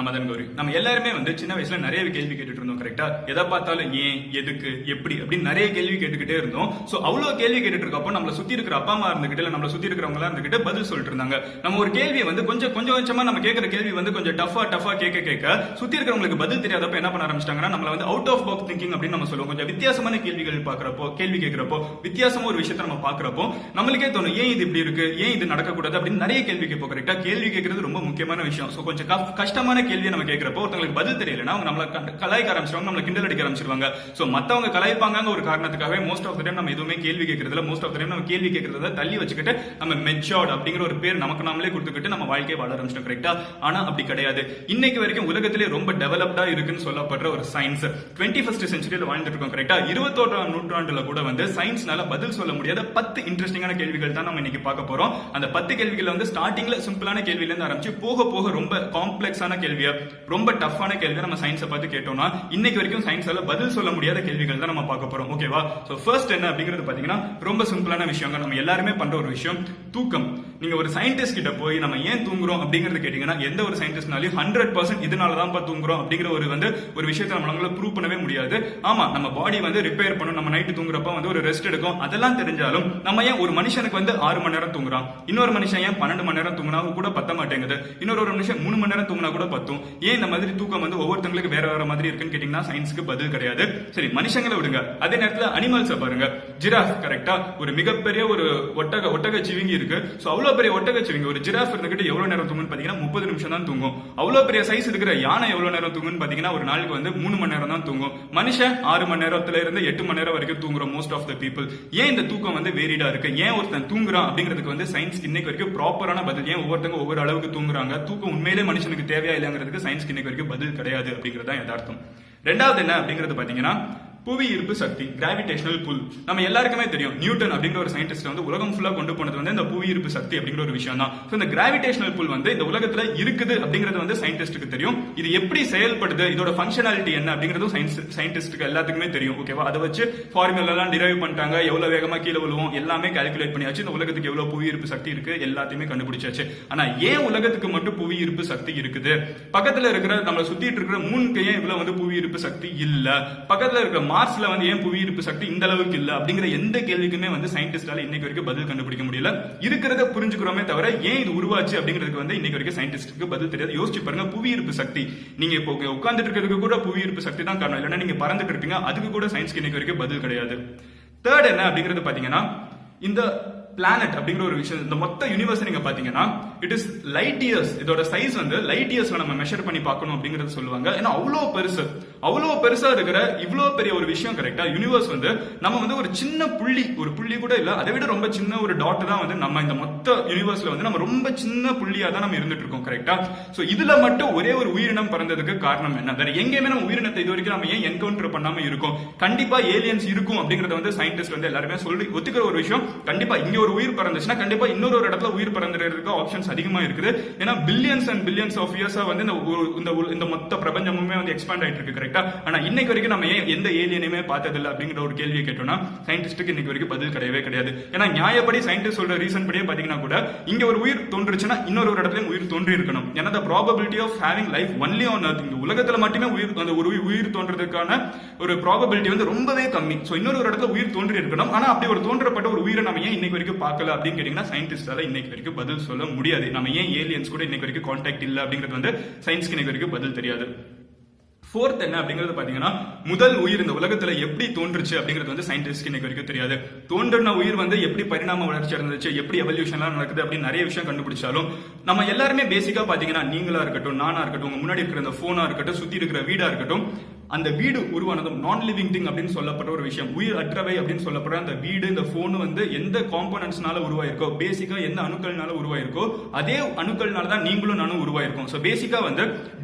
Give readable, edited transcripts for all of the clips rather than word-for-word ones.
மதன் கௌரி. நம்ம எல்லாருமே சின்ன வயசுல நிறைய கேள்வி கேட்டுட்டு இருந்தோம். கரெக்டா? எதை பார்த்தாலும் ஏன், எதுக்கு, எப்படி அப்படின்னு நிறைய கேள்வி கேட்டுக்கிட்டே இருந்தோம். சோ அவ்வளவு கேள்வி கேட்டுட்டு இருக்கப்போ நம்மள சுத்தி இருக்கிற அப்பா அம்மா இருந்துகிட்டு இல்ல நம்மள சுத்தி இருக்கிறவங்க எல்லாம் இருந்துகிட்டு பதில் சொல்லிட்டு இருந்தாங்க. நம்ம ஒரு கேள்வியை கொஞ்சமா நம்ம கேட்கிற கேள்வி கொஞ்சம் டஃபா கேட்க சுத்தி இருக்கிறவங்களுக்கு பதில் தெரியாதப்ப என்ன பண்ண ஆரம்பிச்சிட்டாங்கன்னா நம்மள அவுட் ஆஃப் பாக்ஸ் திங்கிங் அப்படின்னு நம்ம சொல்லுவோம். கொஞ்சம் வித்தியாசமான கேள்விகள் பாக்குறப்போ, கேள்வி கேட்கிறப்போ, வித்தியாசமா ஒரு விஷயத்தை நம்ம பாக்குறப்போ நம்மளுக்கே தோணும் ஏன் இது இப்படி இருக்கு, ஏன் இது நடக்கக்கூடாது அப்படின்னு நிறைய கேள்வி கேட்போம். கரெக்டா? கேள்வி கேட்கறது ரொம்ப முக்கியமான விஷயம். சோ கொஞ்சம் கஷ்டமான கேள்வியை நம்ம கேட்கிறப்போ ஒருத்தங்களுக்கு பதில் தெரியலன்னா அவங்க நம்மள கலாய்க்க ஆரம்பிச்சிருவாங்க, நம்மள கிண்டல் அடிக்க ஆரம்பிச்சிருவாங்க. சோ மத்தவங்க கலாய்ப்பாங்க ஒரு காரணத்துக்காகவே மோஸ்ட் ஆஃப் த டைம் நம்ம எதுவுமே கேள்வி கேட்கறதுல மோஸ்ட் ஆஃப் த டைம் நம்ம கேள்வி கேட்கறத தள்ளி வச்சுக்கிட்டு நம்ம மெச்சூர்ட் அப்படிங்கிற ஒரு பேர் நமக்கு நாமளே கொடுத்துக்கிட்டு நம்ம வாழ்க்கையை வாழ ஆரம்பிச்சிட்டோம். கரெக்டா? ஆனா அப்படி கிடையாது. இன்னைக்கு வரைக்கும் உலகத்திலே ரொம்ப டெவலப்டா இருக்குன்னு சொல்லப்படுற ஒரு சயின்ஸ் 21st செஞ்சுரியில வாழ்ந்துட்டு இருக்கோம். கரெக்டா? 21ஆம் நூற்றாண்டுல கூட சயின்ஸ்னால பதில் சொல்ல முடியாத 10 இன்ட்ரெஸ்டிங்கான கேள்விகள் தான் நம்ம இன்னைக்கு பார்க்க போறோம். அந்த 10 கேள்விகள் ஸ்டார்டிங்ல சிம்பிளான கேள்வியில இருந்து ஆரம்பிச்சு போக போக ரொம்ப காம்ப்ளெக்ஸான கேள்வியா, ரொம்ப டஃப்பான கேள்வியா நம்ம சயின்ஸை பார்த்து கேட்டோம்னா இன்னைக்கு வரைக்கும் சயின்ஸால பதில் சொல்ல முடியாத கேள்விகள் தான் நம்ம பார்க்க போறோம். ஓகேவா? சோ ஃபர்ஸ்ட் என்ன அப்படிங்கிறது பாத்தீங்கன்னா ரொம்ப சிம்பிளான விஷயம். நம்ம எல்லாருமே பண்ற ஒரு விஷயம் தூக்கம். நீங்க ஒரு சயின்டிஸ்ட் கிட்ட போய் நம்ம ஏன் தூங்குறோம் அப்படிங்கறது கேட்டீங்கன்னா எந்த ஒரு சயின்டிஸ்ட்னாலும் 100% இதனாலதான் தூங்குறோம் அப்படிங்கிற ஒரு விஷயத்தை நம்மளால ப்ரூவ் பண்ணவே முடியாது. ஆமா, நம்ம பாடி ரிப்பேர் பண்ணும், நம்ம நைட்டு தூங்குறப்ப ஒரு ரெஸ்ட் எடுக்கும், அதெல்லாம் தெரிஞ்சாலும் நம்ம ஏன் ஒரு மனுஷனுக்கு 6 மணி நேரம் தூங்குறான், இன்னொரு மனுஷன் ஏன் 12 மணி நேரம் தூங்கினா கூட பத்த மாட்டேங்குது, இன்னொரு மனுஷன் 3 மணி நேரம் தூங்கினா கூட பத்தும், ஏன் இந்த மாதிரி தூக்கம் ஒவ்வொருத்தங்களுக்கு வேற மாதிரி இருக்குன்னு கேட்டீங்கன்னா சயின்ஸ்க்கு பதில் கிடையாது. சரி, மனுஷங்களை விடுங்க, அதே நேரத்தில் அனிமல்ஸ் பாருங்க. ஜிராஃப், கரெக்டா? ஒரு மிகப்பெரிய ஒரு ஒட்டக சிவிங்கி இருக்கு. சோ அவ்வளவு பெரிய ஒட்டக சிவிங்கி ஒரு ஜிராஃப் இருந்துகிட்டு எவ்வளவு நேரம் தூங்குன்னு பாத்தீங்கன்னா 30 நிமிஷம் தான் தூங்கும். அவ்வளவு பெரிய சைஸ் இருக்கிற யானை எவ்வளவு நேரம் தூங்குன்னு பாத்தீங்கன்னா ஒரு நாளுக்கு 3 மணி நேரம் தான் தூங்கும். மனுஷன் 6 மணி நேரத்துல இருந்து 8 மணி நேரம் வரைக்கும் தூங்குறோம் மோஸ்ட் ஆஃப் த பீப்புள். ஏன் இந்த தூக்கம் வேரிடா இருக்கு, ஏன் ஒருத்தன் தூங்குறான் அப்படிங்கிறதுக்கு சயின்ஸ் இன்னைக்கு வரைக்கும் ப்ராப்பரான பதில், ஏன் ஒவ்வொருத்தங்க ஒவ்வொரு அளவுக்கு தூங்குறாங்க, தூக்கம் உண்மையிலே மனுஷனுக்கு தேவையா இல்லைங்கிறதுக்கு சயின்ஸ் இன்னைக்கு வரைக்கும் பதில் கிடையாது அப்படிங்கிறது தான் யதார்த்தம். ரெண்டாவது என்ன அப்படிங்கிறது பாத்தீங்கன்னா புவி ஈர்ப்பு சக்தி, கிராவிடேஷனல் புல். நம்ம எல்லாருக்குமே தெரியும் நியூட்டன் அப்படிங்கிற ஒரு சயின்டிஸ்ட் உலகம் ஃபுல்லா கொண்டு போனது இந்த புவி ஈர்ப்பு சக்தி அப்படிங்கிற ஒரு விஷயம் தான். இந்த கிராவிடேஷனல் புல் இந்த உலகத்துல இருக்குது அப்படிங்கிறது சயின்டிஸ்டுக்கு தெரியும். இது எப்படி செயல்படுது, இதோட ஃபங்க்ஷனாலிட்டி என்ன அப்படிங்கிறது சயின்டிஸ்டுக்கு எல்லாத்துக்குமே தெரியும். ஓகேவா? அதை வச்சு ஃபார்முலா எல்லாம் டிரைவ் பண்ணிட்டாங்க, எவ்வளவு வேகமா கீழே விழுவோம் எல்லாமே கால்குலேட் பண்ணியாச்சு. இந்த உலகத்துக்கு எவ்வளவு புவி ஈர்ப்பு சக்தி இருக்கு எல்லாத்தையுமே கண்டுபிடிச்சாச்சு. ஆனா ஏன் உலகத்துக்கு மட்டும் புவி ஈர்ப்பு சக்தி இருக்குது, பக்கத்துல இருக்கிற நம்மள சுத்திட்டு இருக்கிற மூணுக்கு ஏன் இவ்வளவு புவி ஈர்ப்பு சக்தி இல்ல, பக்கத்துல இருக்கிற மார்ஸ்ல ஏன் புவி ஈர்ப்பு சக்தி இந்த அளவுக்கு இல்ல அப்படிங்கிற எந்த கேள்விக்குமே சயின்டிஸ்டால இன்னைக்கு வரைக்கும் பதில் கண்டுபிடிக்க முடியல. இருக்கிறத புரிஞ்சுக்கிறோமே தவிர ஏன் இது உருவாச்சு அப்படிங்கிறதுக்கு இன்னைக்கு வரைக்கும் சயின்டிஸ்டுக்கு பதில் தெரியாது. யோசிச்சு பாருங்க, புவி ஈர்ப்பு சக்தி நீங்க இப்போ உட்கார்ந்துட்டு இருக்கிறதுக்கு கூட புவி ஈர்ப்பு சக்தி தான் காரணம், இல்லைன்னா நீங்க பறந்துட்டு இருப்பீங்க, அதுக்கு கூட சயின்ஸ்க்கு இன்னைக்கு வரைக்கும் பதில் கிடையாது. தேர்ட் என்ன அப்படிங்கிறது பாத்தீங்கன்னா இந்த பிளானட் அப்படிங்கிற ஒரு விஷயம், இந்த மொத்த யூனிவர்ஸ் நீங்க பாத்தீங்கன்னா இட் இஸ் லைட் இயர்ஸ். இதோட சைஸ் லைட் இயர்ஸ்ல நம்ம மெஷர் பண்ணி பார்க்கணும் அப்படிங்கறது சொல்லுவாங்க. ஏன்னா அவ்வளவு பெருசா இருக்கிற இவ்வளவு பெரிய ஒரு விஷயம், கரெக்டா? யூனிவர்ஸ் நம்ம ஒரு சின்ன ஒரு புள்ளி கூட இல்ல, அதை விட ரொம்ப சின்ன ஒரு டாட் தான் நம்ம இந்த மொத்த யூனிவர்ஸ்ல நம்ம ரொம்ப சின்ன புள்ளியா தான் நம்ம இருந்துட்டு இருக்கோம். கரெக்டா? சோ இதுல மட்டும் ஒரே ஒரு உயிரினம் பிறந்ததுக்கு காரணம் என்ன? வேற எங்கேயுமே நம்ம உயிரினத்தை இது வரைக்கும் நம்ம ஏன் என்கவுண்டர் பண்ணாம இருக்கோம்? கண்டிப்பா ஏலியன்ஸ் இருக்கும் அப்படிங்கறத சயின்டிஸ்ட் எல்லாருமே சொல்லி ஒத்துக்கிற ஒரு விஷயம். கண்டிப்பா இங்க ஒரு உயிர் பிறந்துச்சுன்னா கண்டிப்பா இன்னொரு இடத்துல உயிர் பிறந்ததுக்கு ஆப்ஷன்ஸ் அதிகமா இருக்குது. ஏன்னா பில்லியன்ஸ் அண்ட் பில்லியன்ஸ் ஆஃப் இயர்ஸா இந்த மொத்த பிரபஞ்சமுமே எக்ஸ்பாண்ட் ஆயிட்டு இருக்கு. கரெக்டா? ஆனா இன்னைக்கு வரைக்கும் நம்ம ஏன் எந்த ஏலியனையுமே பார்த்ததில்லை அப்படிங்கிற ஒரு கேள்வியை கேட்டோம்னா சயின்டிஸ்டுக்கு இன்னைக்கு வரைக்கும் பதில் கிடையவே கிடையாது. ஏன்னா நியாயப்படி சயின்டிஸ்ட் சொல்ற ரீசன் படியே பாத்தீங்கன்னா கூட இங்க ஒரு உயிர் தோன்றுச்சுன்னா இன்னொரு இடத்துலயும் உயிர் தோன்றி இருக்கணும். ஏன்னா the probability of having life only on earth, இந்த உலகத்துல மட்டுமே உயிர் தோன்றதுக்கான ஒரு ப்ராபபிலிட்டி ரொம்பவே கம்மி. சோ இன்னொரு இடத்துல உயிர் தோன்றி இருக்கணும். ஆனா அப்படி ஒரு தோன்றப்பட்ட ஒரு உயிரை நம்ம ஏன் இன்னைக்கு வரைக்கும் பார்க்கல அப்படின்னு கேட்டீங்கன்னா சயின்டிஸ்டால இன்னைக்கு வரைக்கும் பதில் சொல்ல முடியாது. நம்ம ஏன் ஏலியன்ஸ் கூட இன்னைக்கு வரைக்கும் கான்டாக்ட் இல்ல அப்படிங்கிறது சயின்ஸ்க்கு இன்னைக்கு வரைக்கும் பதில் தெரியாது. ஃபோர்த் என்ன அப்படிங்கிறது பாத்தீங்கன்னா முதல் உயிர் இந்த உலகத்துல எப்படி தோன்றுச்சு அப்படிங்கிறது சயின்டிஸ்ட்க்கு இன்னைக்கு வரைக்கும் தெரியாது. தோன்றின உயிர் எப்படி பரிணாம வளர்ச்சி இருந்துச்சு, எப்படி எவல்யூஷன்லாம் நடக்குது அப்படின்னு நிறைய விஷயம் கண்டுபிடிச்சாலும் நம்ம எல்லாருமே பேசிக்கா பாத்தீங்கன்னா நீங்களா இருக்கட்டும், நானா இருக்கட்டும், உங்க முன்னாடி இருக்கிற இந்த போனா இருக்கட்டும், சுத்தி இருக்கிற வீடா இருக்கட்டும், அந்த வீடு உருவானதும் நான் லிவிங் திங் அப்படின்னு சொல்லப்பட்ட ஒரு விஷயம், உயிர் அற்றவை அப்படின்னு சொல்லப்படுற அந்த வீடு, இந்த போன் எந்த காம்போனன்ட்ஸ்னால உருவாயிருக்கோ, பேசிக்கா எந்த அணுக்கள்னால உருவாயிருக்கோ அதே அணுக்கள்னால தான் நீங்களும் நானும் உருவாயிருக்கோம். சோ பேசிக்கா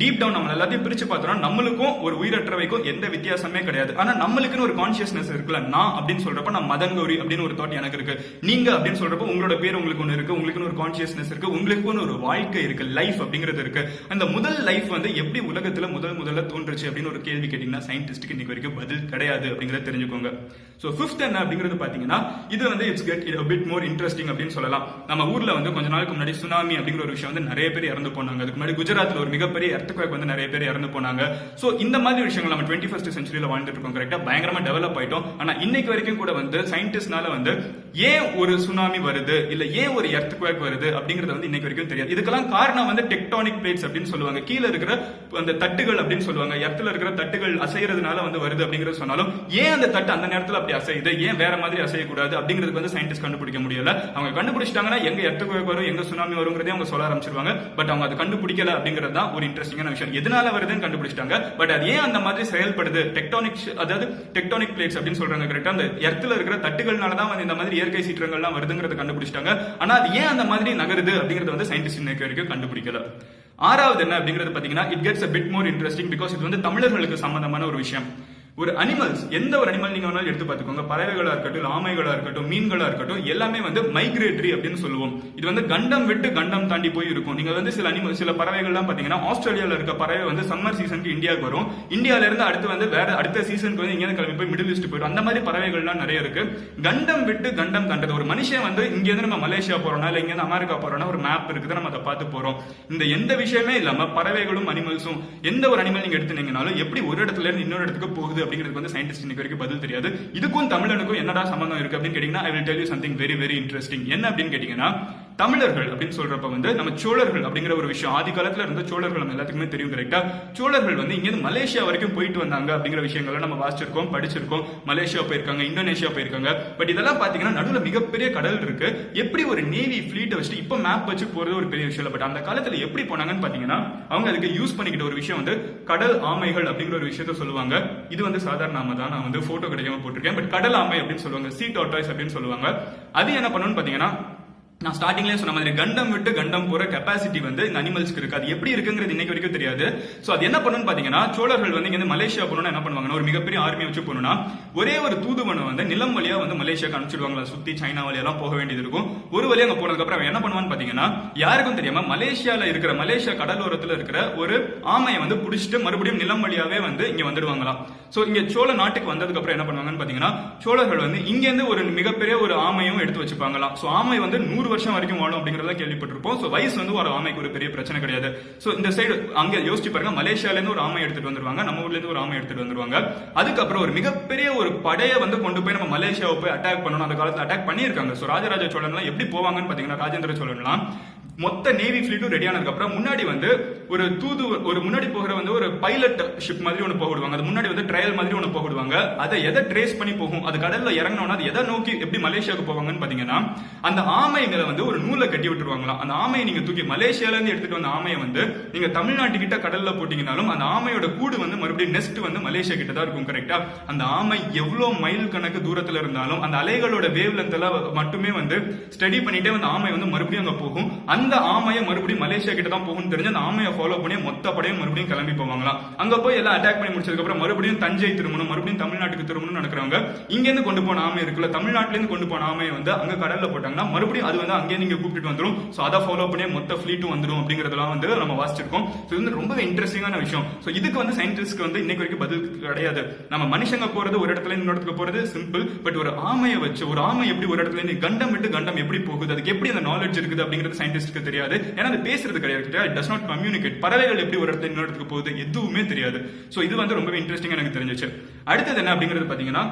டீப் டவுன் நம்ம எல்லாத்தையும் பிரிச்சு பார்த்தோம்னா நம்மளுக்கு உங்களுக்கும் ஒரு உயிரற்றவைக்கும் எந்த வித்தியாசமே கிடையாது. ஆனா நம்மளுக்குன்னு ஒரு கான்சியஸ்னஸ் இருக்குல்ல, நான் அப்படின்னு சொல்றப்ப நான் மதன் கௌரி அப்படின்னு ஒரு தாட் எனக்கு இருக்கு, நீங்க அப்படின்னு சொல்றப்ப உங்களோட பேர் உங்களுக்கு ஒண்ணு இருக்கு, உங்களுக்குன்னு ஒரு கான்சியஸ்னஸ் இருக்கு, உங்களுக்குன்னு ஒரு வாழ்க்கை இருக்கு, லைஃப் அப்படிங்கிறது இருக்கு. அந்த முதல் லைஃப் வந்து எப்படி உலகத்துல முதல்ல தோன்றுச்சு அப்படின்னு ஒரு கேள்வி கேட்டீங்கன்னா சயின்டிஸ்டுக்கு இன்னைக்கு வரைக்கும் பதில் கிடையாது அப்படிங்கறத தெரிஞ்சுக்கோங்க. சோ ஃபிஃப்த் என்ன அப்படிங்கிறது பாத்தீங்கன்னா இது வந்து it's get a bit more interesting அப்படின்னு சொல்லலாம். நம்ம ஊர்ல வந்து கொஞ்ச நாளுக்கு முன்னாடி சுனாமி அப்படிங்கிற ஒரு விஷயம் வந்து நிறைய பேர் இறந்து போனாங்க. அதுக்கு முன்னாடி குஜராத்ல ஒரு மிகப்பெரிய எர்த்குவேக் வந்து நிறைய பேர் இறந்து போனாங்க. சோ இந்த மாதிரி விஷயங்கள் நம்ம 21st செஞ்சுரியில வாழ்ந்துட்டு இருக்கோம், கரெக்டா, பயங்கரமா டெவலப் ஆயிட்டோம். ஆனா இன்னைக்கு வரைக்கும் கூட வந்து சயின்டிஸ்ட்னால வந்து ஏன் ஒரு சுனாமி வருது இல்ல ஏன் ஒரு எர்த்குவேக் வருது அப்படிங்கறது வந்து இன்னைக்கு வரைக்கும் தெரியாது. இதுக்கெல்லாம் காரணம் வந்து டெக்டானிக் பிளேட்ஸ் அப்படின்னு சொல்லுவாங்க, கீழே இருக்கிற அந்த தட்டுகள் அப்படின்னு சொல்லுவாங்க, எர்த்ல இருக்கிற தட்டுகள் அசைறதுனால வந்து வருது அப்படிங்கறது சொன்னாலும் ஏன் அந்த தட்டு அந்த நேரத்துல அப்படி அசையுது, ஏன் வேற மாதிரி அசையக்கூடாது அப்படிங்கிறதுக்கு வந்து சயின்டிஸ்ட் கண்டுபிடிக்க முடியல. அவங்க கண்டுபிடிச்சிட்டாங்கன்னா எங்க எர்த்குவேக் வரும் எங்க சுனாமி வருங்கிறதே அவங்க சொல்ல ஆரம்பிச்சிருவாங்க. பட் அவங்க அதை கண்டுபிடிக்கல அப்படிங்கிறது தான் ஒரு இன்ட்ரெஸ்டிங்கான விஷயம். எதனால வருதுன்னு கண்டுபிடிச்சிட்டாங்க, பட் அது ஏன் அந்த மாதிரி செயல்படுது, டெக்டானிக் பிளேட்ஸ் அப்படின்னு சொல்றாங்க, கரெக்டா, அந்த எர்த்ல இருக்கிற தட்டுகள்னால தான் வந்து இந்த மாதிரி இயற்கை சீற்றங்கள்லாம் வருதுங்கிறத கண்டுபிடிச்சிட்டாங்க. ஆனா அது ஏன் அந்த மாதிரி நகருது அப்படிங்கறது வந்து சயின்டிஸ்ட் இன்னைக்கு வரைக்கும் கண்டுபிடிக்கல. ஆறாவது என்ன அப்படிங்கிறது பாத்தீங்கன்னா it gets a bit more interesting because இது வந்து தமிழர்களுக்கு சம்பந்தமான ஒரு விஷயம். ஒரு அனிமல்ஸ், எந்த ஒரு அனிமல் நீங்க வேணாலும் எடுத்து பார்த்துக்கோங்க, பறவைகளா இருக்கட்டும், ஆமைகளா இருக்கட்டும், மீன்களா இருக்கட்டும், எல்லாமே வந்து மைக்ரேட்டரி அப்படின்னு சொல்லுவோம். இது வந்து கண்டம் விட்டு கண்டம் தாண்டி போய் இருக்கும். நீங்க வந்து சில பறவைகள்லாம் பாத்தீங்கன்னா ஆஸ்திரேலியால இருக்க பறவை வந்து சம்மர் சீசனுக்கு இந்தியாவுக்கு வரும், இந்தியால இருந்து அடுத்து வந்து வேற அடுத்த சீசனுக்கு வந்து இங்க கிளம்பி போய் மிடில் ஈஸ்ட் போயிடும். அந்த மாதிரி பறவைகள்லாம் நிறைய இருக்கு. கண்டம் விட்டு கண்டம் தாண்டது. ஒரு மனுஷன் வந்து இங்க இருந்து நம்ம மலேசியா போறோம்னா இல்ல இங்க இருந்து அமெரிக்கா போறோம்னா ஒரு மேப் இருக்குது, நம்ம அதை பார்த்து போறோம். இந்த எந்த விஷயமே இல்லாம பறவைகளும் அனிமல்ஸும், எந்த ஒரு அனிமல் நீங்க எடுத்துனீங்கனாலும் எப்படி ஒரு இடத்துல இருந்து இன்னொரு இடத்துக்கு போகுது அப்படிங்கிறது வந்து சயின்டிஸ்ட் இன்னைக்கு வரைக்கும் பதில் தெரியாது. இதுக்கும் தமிழனுக்கும் என்னடா சம்பந்தம் இருக்கு அப்படின்னு கேட்டீங்கன்னா I will tell you something very very interesting. என்ன அப்படின்னு கேட்டீங்கன்னா தமிழர்கள் அப்படின்னு சொல்றப்ப வந்து நம்ம சோழர்கள் அப்படிங்கிற ஒரு விஷயம் ஆதி காலத்துல இருந்த சோழர்கள் நம்ம எல்லாத்துக்குமே தெரியும், கரெக்டா. சோழர்கள் வந்து இங்க இருந்து மலேசியா வரைக்கும் போயிட்டு வந்தாங்க அப்படிங்கிற விஷயங்களை நம்ம வாசிச்சிருக்கோம், படிச்சிருக்கோம். மலேசியா போயிருக்காங்க, இந்தோனேஷியா போயிருக்காங்க. பட் இதெல்லாம் பாத்தீங்கன்னா நடுவுல மிகப்பெரிய கடல் இருக்கு. எப்படி ஒரு நேவி ஃபிளீட்டை வச்சுட்டு இப்ப மேப் வச்சு போறது ஒரு பெரிய விஷயம். பட் அந்த காலத்துல எப்படி போனாங்கன்னு பாத்தீங்கன்னா அவங்க அதுக்கு யூஸ் பண்ணிக்கிட்ட ஒரு விஷயம் வந்து கடல் ஆமைகள் அப்படிங்கிற ஒரு விஷயத்த சொல்லுவாங்க. இது வந்து சாதாரண ஆமை தான், நான் வந்து போட்டோ கிடைக்காம போட்டிருக்கேன். பட் கடல் ஆமை அப்படின்னு சொல்லுவாங்க, சீ டார்டாய்ஸ் அப்படின்னு சொல்லுவாங்க. அது என்ன பண்ணணும்னு பாத்தீங்கன்னா நான் ஸ்டார்டிங்லேயே சொன்ன மாதிரி கண்டம் விட்டு கண்டம் போற கெப்பாசிட்டி வந்து இந்த அனிமல்ஸ்க்கு இருக்கு. அது எப்படி இருக்குங்கிறது இன்னைக்கு வரைக்கும் தெரியாது. சோ அது என்ன பண்ணுன்னு பாத்தீங்கன்னா சோழர்கள் வந்து இங்க மலேசியா போனோம்னா என்ன பண்ணுவாங்கன்னா ஒரு மிகப்பெரிய ஆர்மி வச்சு போனோம்னா ஒரே ஒரு தூதுவனை வந்து நிலம் வழியா வந்து மலேசியாக்கு அனுப்பிச்சிடுவாங்களா, சுத்தி சைனா வழியெல்லாம் போக வேண்டியது இருக்கும். ஒரு வழியா அங்க போனதுக்கு அப்புறம் என்ன பண்ணுவான்னு பாத்தீங்கன்னா யாருக்கும் தெரியாம மலேசியா கடலோரத்துல இருக்கிற ஒரு ஆமையை வந்து புடிச்சிட்டு மறுபடியும் நிலம் வழியாவே வந்து இங்க வந்துடுவாங்களாம். சோ இங்க சோழ நாட்டுக்கு வந்ததுக்கு அப்புறம் என்ன பண்ணுவாங்கன்னு பாத்தீங்கன்னா சோழர்கள் வந்து இங்க இருந்து ஒரு மிகப்பெரிய ஒரு ஆமையும் எடுத்து வச்சுப்பாங்களாம். சோ ஆமை வந்து 100 வருஷம் வரைக்கும் வாழும் அப்படிங்கறத கேள்விப்பட்டிருப்போம். சோ வயசு வந்து ஒரு ஆமைக்கு ஒரு பெரிய பிரச்சனை கிடையாது. சோ இந்த சைடு அங்க யோசிச்சு பாருங்க, மலேசியால இருந்து ஒரு ஆமை எடுத்துட்டு வந்துருவாங்க, நம்ம ஊர்ல இருந்து ஒரு ஆமை எடுத்துட்டு வந்துருவாங்க. அதுக்கப்புறம் ஒரு மிகப்பெரிய ஒரு படையை வந்து கொண்டு போய் நம்ம மலேசியாவை போய் அட்டாக் பண்ணணும். அந்த காலத்துல அட்டாக் பண்ணியிருக்காங்க. சோ ராஜராஜ சோழன்லாம் எப்படி போவாங்கன்னு பாத்தீங்கன்னா ராஜேந்திர சோழன்லாம் மொத்த நேவி ஃபிளீட்டும் ரெடி ஆனதுக்கு அப்புறம் முன்னாடி வந்து ஒரு முன்னாடி போகிற வந்து ஒரு பைலட் ஷிப் மாதிரி ஒன்று போடுவாங்க. அது முன்னாடி வந்து ட்ரையல் மாதிரி ஒன்று போடுவாங்க. அதை எதை ட்ரேஸ் பண்ணி போகும், அது கடல்ல இறங்கணும்னா அது எதை நோக்கி எப்படி மலேசியாவுக்கு போவாங்கன்னு பாத்தீங்கன்னா அந்த ஆமைகளை வந்து ஒரு நூலை கட்டி விட்டுருவாங்களாம். அந்த ஆமையை நீங்க தூக்கி மலேசியால இருந்து எடுத்துட்டு வந்த ஆமையை வந்து நீங்க தமிழ்நாட்டு கிட்ட கடல்ல போட்டீங்கன்னாலும் அந்த ஆமையோட கூடு வந்து மறுபடியும் நெஸ்ட் வந்து மலேசியா கிட்ட தான் இருக்கும், கரெக்டா. அந்த ஆமை எவ்வளவு மைல் கணக்கு தூரத்துல இருந்தாலும் அந்த அலைகளோட வேவ் லென்த் எல்லாம் மட்டுமே வந்து ஸ்டடி பண்ணிட்டே வந்து ஆமை வந்து மறுபடியும் அங்க போகும். அந்த ஆமையை மறுபடியும் மலேசியா கிட்ட தான் போகும் தெரிஞ்சு அந்த ஆமையை ஃபாலோ பண்ணி மொத்த படையும் மறுபடியும் கிளம்பி போவாங்களாம். அங்க போய் எல்லாம் அட்டாக் பண்ணி முடிச்சதுக்கு அப்புறம் மறுபடியும் தஞ்சை திரும்பணும், மறுபடியும் தமிழ்நாட்டுக்கு திரும்பணும் நடக்கிறவங்க இங்க இருந்து கொண்டு போன ஆமை இருக்குல்ல, தமிழ்நாட்டுல இருந்து கொண்டு போன ஆமையை வந்து அங்க கடல்ல போட்டாங்கன்னா மறுபடியும் அது வந்து அங்கே நீங்க கூப்பிட்டு வந்துடும். சோ அதை ஃபாலோ பண்ணி மொத்த ஃபிளீட்டும் வந்துடும் அப்படிங்கறதெல்லாம் வந்து நம்ம வாசிச்சிருக்கோம். சோ இது வந்து ரொம்ப இன்ட்ரெஸ்டிங்கான விஷயம். சோ இதுக்கு வந்து சயின்டிஸ்ட்க்கு வந்து இன்னைக்கு வரைக்கும் பதில் கிடையாது. நம்ம மனுஷங்க போறது ஒரு இடத்துல இருந்து இன்னொரு இடத்துக்கு போறது சிம்பிள். பட் ஒரு ஆமையை வச்சு ஒரு ஆமை எப்படி ஒரு இடத்துல இருந்து கண்டம் விட்டு கண்டம் எப்படி போகுது, அதுக்கு எப்படி அந்த நாலேஜ் இருக்குது அப்படிங்கிறது சயின்டிஸ்ட்க்கு தெரியாது. ஏன்னா அது பேசுறது கிடையாது, இட் டஸ் நாட் கம்யூனிகேட். பறவைகள் எப்படி ஒரு இடத்துல இன்னொரு இடத்துக்கு போகுது எதுவுமே தெரியாது. சோ இது வந்து ரொம்ப இன்ட்ரெஸ்டிங்கா எனக்கு தெரிஞ்சிச்சு. அடுத்தது என்ன அப்படிங்கிறது பாத்தீங்கன்னா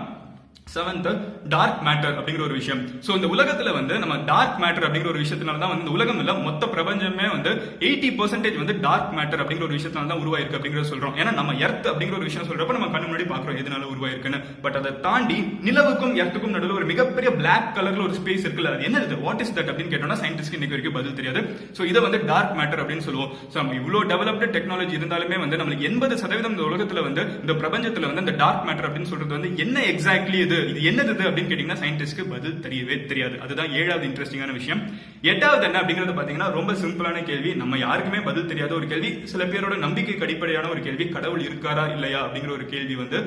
செவன்த் டார்க் மேட்டர் அப்படிங்கிற ஒரு விஷயம். சோ இந்த உலகத்துல வந்து நம்ம டார்க் மேட்டர் அப்படிங்கிற ஒரு விஷயத்தினால தான் வந்து இந்த உலகம் இல்ல மொத்த பிரபஞ்சமே வந்து 80% வந்து டார்க் மேட்டர் அப்படிங்கிற ஒரு விஷயத்தினால தான் உருவாயிருக்கு அப்படிங்கறத சொல்றோம். ஏன்னா நம்ம எர்த் அப்படிங்கிற ஒரு விஷயம் சொல்றப்ப நம்ம கண்ணு முன்னாடி பாக்குறோம் எதனால உருவாயிருக்குன்னு. பட் அதை தாண்டி நிலவுக்கும் எர்த்துக்கும் நடுவில் ஒரு மிகப்பெரிய பிளாக் கலர்ல ஒரு ஸ்பேஸ் இருக்குல்ல, அது என்னது, வாட் இஸ் தட் அப்படின்னு கேட்டோம்னா சயின்டிஸ்ட்க்கு இன்னைக்கு வரைக்கும் பதில் தெரியாது. சோ இதை வந்து டார்க் மேட்டர் அப்படின்னு சொல்லுவோம். சோ நம்ம இவ்வளவு டெவலப்டு டெக்னாலஜி இருந்தாலுமே வந்து நம்மளுக்கு 80% இந்த உலகத்துல வந்து இந்த பிரபஞ்சத்துல வந்து இந்த டார்க் மேட்டர் அப்படின்னு சொல்றது வந்து என்ன எக்ஸாக்ட்லி இது என்னது அப்படின்னு கேட்டீங்கன்னா சயின்டிஸ்ட்க்கு பதில் தெரியவே தெரியாது. அதுதான் 7வது இன்ட்ரெஸ்டிங்கான விஷயம். எட்டாவது என்ன அப்படிங்கறது பாத்தீங்கன்னா ரொம்ப சிம்பிளான கேள்வி, நம்ம யாருக்குமே பதில் தெரியாத ஒரு கேள்வி, சில பேரோட நம்பிக்கைக்கு அடிப்படையான ஒரு கேள்வி, கடவுள் இருக்காரா இல்லையா அப்படிங்கிற ஒரு கேள்வி வந்து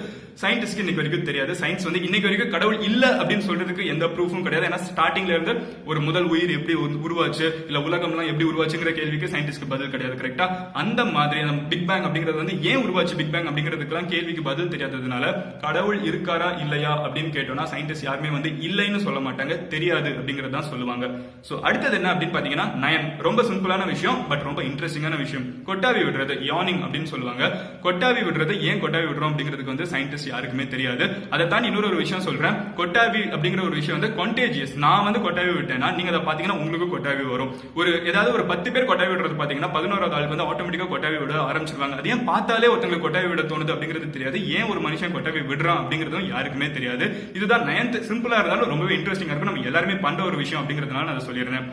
சயின்டிஸ்ட்க்கு இன்னைக்கு வரைக்கும் தெரியாது. சயின்ஸ் வந்து இன்னைக்கு வரைக்கும் கடவுள் இல்ல அப்படின்னு சொல்றதுக்கு எந்த ப்ரூஃபும் கிடையாது. ஏன்னா ஸ்டார்டிங்ல இருந்து ஒரு முதல் உயிர் எப்படி உருவாச்சு, இல்ல உலகம்லாம் எப்படி உருவாச்சுங்கிற கேள்விக்கு சயின்டிஸ்ட்க்கு பதில் கிடையாது. கரெக்டா? அந்த மாதிரி பிக் பேங் அப்படிங்கிறது வந்து ஏன் உருவாச்சு பிக் பேங் அப்படிங்கிறதுக்கெல்லாம் கேள்விக்கு பதில் தெரியாததுனால கடவுள் இருக்காரா இல்லையா அப்படின்னு கேட்டோம்னா சயின்டிஸ்ட் யாருமே வந்து இல்லைன்னு சொல்ல மாட்டாங்க, தெரியாது அப்படிங்கறத சொல்லுவாங்க. சோ அடுத்தது என்ன அப்படின்னு பாத்தீங்கன்னா நயன். ரொம்ப சிம்பிளான விஷயம், பட் ரொம்ப இன்ட்ரெஸ்டிங்கான விஷயம். கொட்டாவி விடுறது, யானிங் அப்படின்னு சொல்லுவாங்க. கொட்டாவி விடுறது, ஏன் கொட்டாவி விடுறோம் அப்படிங்கிறதுக்கு வந்து சயின்டிஸ்ட் யாருக்குமே தெரியாது. அதை தான் இன்னொரு ஒரு விஷயம் சொல்றேன். கொட்டாவி அப்படிங்கிற ஒரு விஷயம் வந்து கான்டேஜியஸ். நான் வந்து கொட்டாவி விட்டேன்னா நீங்க அதை பாத்தீங்கன்னா உங்களுக்கு கொட்டாவி வரும். ஏதாவது ஒரு 10 பேர் கொட்டாவி விடுறது பாத்தீங்கன்னா 11வது ஆளுக்கு வந்து ஆட்டோமேட்டிக்கா கொட்டாவி விட ஆரம்பிச்சிருவாங்க. அது ஏன் பார்த்தாலே ஒருத்தங்களுக்கு கொட்டாவி விட தோணுது அப்படிங்கிறது தெரியாது. ஏன் ஒரு மனுஷன் கொட்டாவி விடுறான் அப்படிங்கிறதும் யாருக்குமே தெரியாது. இதுதான் நயன்த். சிம்பிளா இருந்தாலும் ரொம்பவே இன்ட்ரெஸ்டிங்கா இருக்கும், நம்ம எல்லாருமே பண்ற ஒரு விஷயம் அப்படிங்கிறதுனால நான் சொல்லிடுறேன்.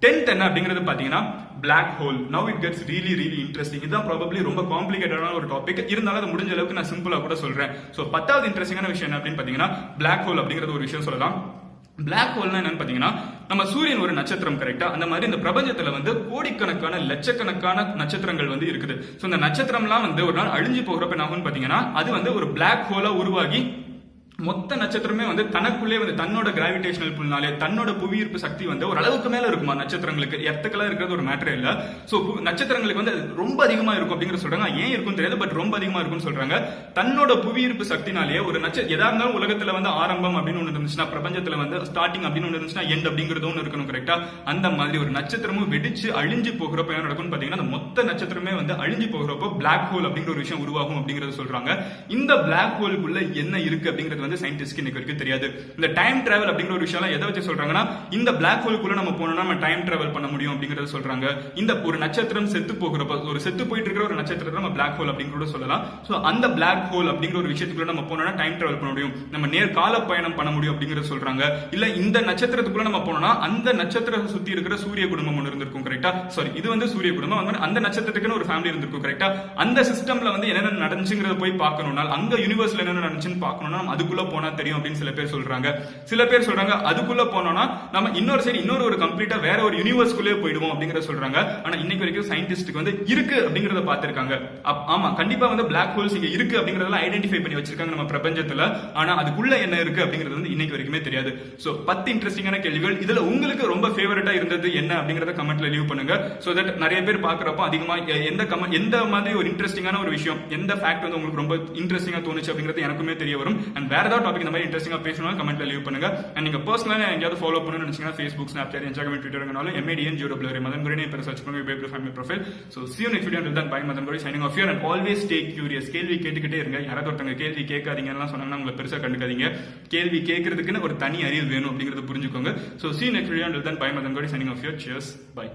10th என்ன அப்படிங்கிறது பாத்தீங்கன்னா Black hole. Now it gets really interesting. இதுதான் probably ரொம்ப காம்ப்ளிகேட்டடான ஒரு டாபிக். இருந்தாலும் அது முடிஞ்ச அளவுக்கு நான் சிம்பிளா கூட சொல்றேன். சோ 10வது இன்ட்ரெஸ்டிங்கான விஷயம் என்ன அப்படின்னு பாத்தீங்கன்னா Black hole அப்படிங்கிறது ஒரு விஷயம் சொல்லலாம். பிளாக் ஹோல்னா என்னன்னு பாத்தீங்கன்னா நம்ம சூரியன் ஒரு நட்சத்திரம். கரெக்டா? அந்த மாதிரி இந்த பிரபஞ்சத்துல வந்து கோடிக்கணக்கான லட்சக்கணக்கான நட்சத்திரங்கள் வந்து இருக்குது. சோ இந்த நட்சத்திரம்லாம் வந்து ஒரு நாள் அழிஞ்சு போகிறப்ப என்ன ஆகும்னு பாத்தீங்கன்னா அது வந்து ஒரு பிளாக் ஹோலா உருவாகி மொத்த நட்சத்திரமே வந்து தனக்குள்ளே வந்து தன்னோட கிராவிடேஷனல் புல்னாலே தன்னோட புவியீர்ப்பு சக்தி வந்து ஒரு அளவுக்கு மேல இருக்குமா நட்சத்திரங்களுக்கு. எர்த்துக்கெல்லாம் இருக்கிறது ஒரு மேட்டர் இல்ல. சோ நட்சத்திரங்களுக்கு வந்து ரொம்ப அதிகமா இருக்கும் அப்படிங்கிற சொல்றாங்க. ஏன் இருக்கும் தெரியாது, பட் ரொம்ப அதிகமா இருக்கும்னு சொல்றாங்க. தன்னோட புவியீர்ப்பு சக்தினாலேயே ஒரு எதா இருந்தாலும் உலகத்துல வந்து ஆரம்பம் அப்படின்னு ஒண்ணு இருந்துச்சுன்னா, பிரபஞ்சத்துல வந்து ஸ்டார்டிங் அப்படின்னு ஒண்ணு இருந்துச்சுன்னா எண்ட் அப்படிங்கிறது ஒண்ணு இருக்கணும். கரெக்டா? அந்த மாதிரி ஒரு நட்சத்திரமும் வெடிச்சு அழிஞ்சு போகிறப்ப என்ன நடக்கும்னு பாத்தீங்கன்னா அந்த மொத்த நட்சத்திரமே வந்து அழிஞ்சு போகிறப்போ பிளாக் ஹோல் அப்படிங்கிற ஒரு விஷயம் உருவாகும் அப்படிங்கறத சொல்றாங்க. இந்த பிளாக் ஹோலுக்குள்ள என்ன இருக்கு அப்படிங்கிறது வந்து சயின்டிஸ்ட்க்கு இன்னைக்கு வரைக்கும் தெரியாது. இந்த டைம் டிராவல் அப்படிங்கிற ஒரு விஷயம் எதை வச்சு சொல்றாங்கன்னா இந்த பிளாக் ஹோலுக்குள்ள நம்ம போனோம்னா நம்ம டைம் டிராவல் பண்ண முடியும் அப்படிங்கறத சொல்றாங்க. இந்த ஒரு நட்சத்திரம் செத்து போகிறப்ப ஒரு செத்து போயிட்டு இருக்கிற ஒரு நட்சத்திரத்தை நம்ம பிளாக் ஹோல் அப்படிங்கறத சொல்லலாம். சோ அந்த பிளாக் ஹோல் அப்படிங்கிற ஒரு விஷயத்துக்குள்ள நம்ம போனோம்னா டைம் டிராவல் பண்ண முடியும், நம்ம நேர் கால பயணம் பண்ண முடியும் அப்படிங்கறத சொல்றாங்க. இல்ல இந்த நட்சத்திரத்துக்குள்ள நம்ம போனோம்னா அந்த நட்சத்திரத்தை சுத்தி இருக்கிற சூரிய குடும்பம் ஒன்று இருந்திருக்கும். கரெக்டா? சாரி, இது வந்து சூரிய குடும்பம். அந்த நட்சத்திரத்துக்குன்னு ஒரு ஃபேமிலி இருந்திருக்கும். கரெக்டா? அந்த சிஸ்டம்ல வந்து என்னென்ன நடந்துச்சுங்கிறத போய் பார்க்கணும்னா அங்க யூனிவர்ஸ்ல என்னென்ன நடந்துச்சுன்னு பார்க்கணும்னா அதுக்குள்ள போனா தெரியும் அப்படின்னு சில பேர் சொல்றாங்க. சில பேர் சொல்றாங்க அதுக்குள்ள போனோம்னா நம்ம இன்னொரு ஒரு கம்ப்ளீட்டா வேற ஒரு யூனிவர்ஸ்குள்ளே போயிடுவோம் அப்படிங்கறத சொல்றாங்க. ஆனா இன்னைக்கு வரைக்கும் சயின்டிஸ்ட்க்கு வந்து இருக்கு அப்படிங்கறத பார்த்திருக்காங்க. ஆமா, கண்டிப்பா வந்து பிளாக் ஹோல்ஸ் இங்க இருக்கு அப்படிங்கறதெல்லாம் ஐடென்டிஃபை பண்ணி வச்சிருக்காங்க நம்ம பிரபஞ்சத்துல. ஆனா அதுக்குள்ள என்ன இருக்கு அப்படிங்கிறது வந்து இன்னைக்கு வரைக்குமே தெரியாது. சோ 10 இன்ட்ரெஸ்டிங்கான கேள்விகள். இதுல உங்களுக்கு ரொம்ப ஃபேவரட்டா இருந்தது என்ன அப்படிங்கறத கமெண்ட்ல லீவ் பண்ணுங்க. சோ தட் நிறைய பேர் பாக்குறப்ப அதிகமா எந்த மாதிரி ஒரு இன்ட்ரெஸ்டிங்கான ஒரு விஷயம், எந்த ஃபேக்ட் வந்து உங்களுக்கு ரொம்ப இன்ட்ரெஸ்டிங்கா தோணுச்சு அப்படிங்கிறது எனக்குமே தெரிய வரும். அண்ட் வேற ஏதாவது டாபிக் இந்த மாதிரி இன்ட்ரெஸ்டிங்கா பேசணும் கமெண்ட்ல லீவ் பண்ணுங்க. அண்ட் நீங்க பர்சனலா எங்கயாவது ஃபாலோ பண்ணணும்னு நினைச்சீங்கன்னா Facebook, Snapchat, Instagram, Twitterங்கனாலும் MADN0W Madan குருனே பேர் சர்ச் பண்ணுங்க. Paper family profile. So see you next video. Until then, bye. Madan Guru signing off here and always stay curious. கேள்வி கேட்டுக்கிட்டே இருங்க. யாராவது ஒருத்தங்க கேள்வி கேட்காதீங்கன்னா சொன்னாங்கன்னா உங்களை பெருசா கண்டுக்காதீங்க. கேள்வி கேட்கறதுக்குன்னு ஒரு தனி அறிவு வேணும் அப்படிங்கறத புரிஞ்சுக்கோங்க. So see you next video. Until then, bye. Madan Guru signing off here. Cheers. Bye.